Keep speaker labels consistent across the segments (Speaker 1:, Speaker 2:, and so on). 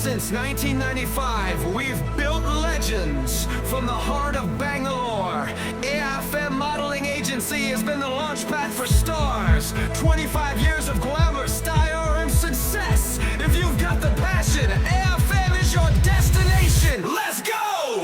Speaker 1: Since 1995, we've built legends from the heart of Bangalore. IFM Modeling Agency has been the launchpad for stars. 25 years of glamour, style, and success. If you've got the passion, IFM is your destination. Let's go!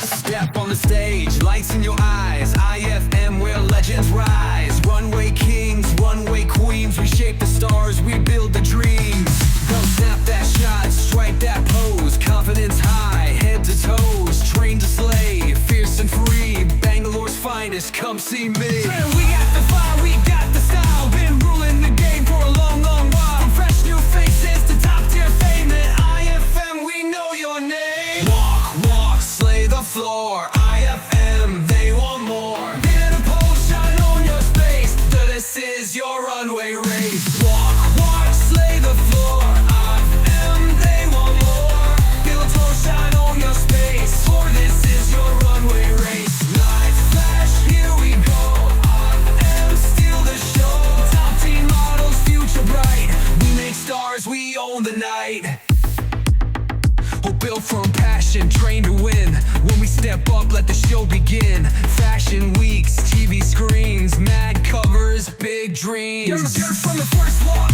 Speaker 1: Step on the stage, lights in your eyes. IFM, where legends rise. Runway kings, runway queens. We shape the stars, we build the dreams. They'll snap that shot, strike that pose. Confidence high, head to toes. Trained to slay, fierce and free. Bangalore's finest, come see me. We got the fire, we got the style. Been ruling the game for a long, long while. From fresh new faces to top tier fame. At IFM, we know your name. Walk, walk, slay the floor. IFM, they want more. Get a pose, shine on your space. This is your runway race. Walk, walk, slay the floor. IFM, they want more. Get a pose, shine on your space. For this is your runway race. Lights flash, here we go. IFM, steal the show. Top team models, future bright. We make stars, we own the night. We're built from passion, trained to win. When we step up, let the show begin. Fashion weeks, TV screens, mad covers, big dreams. You're from the first walk.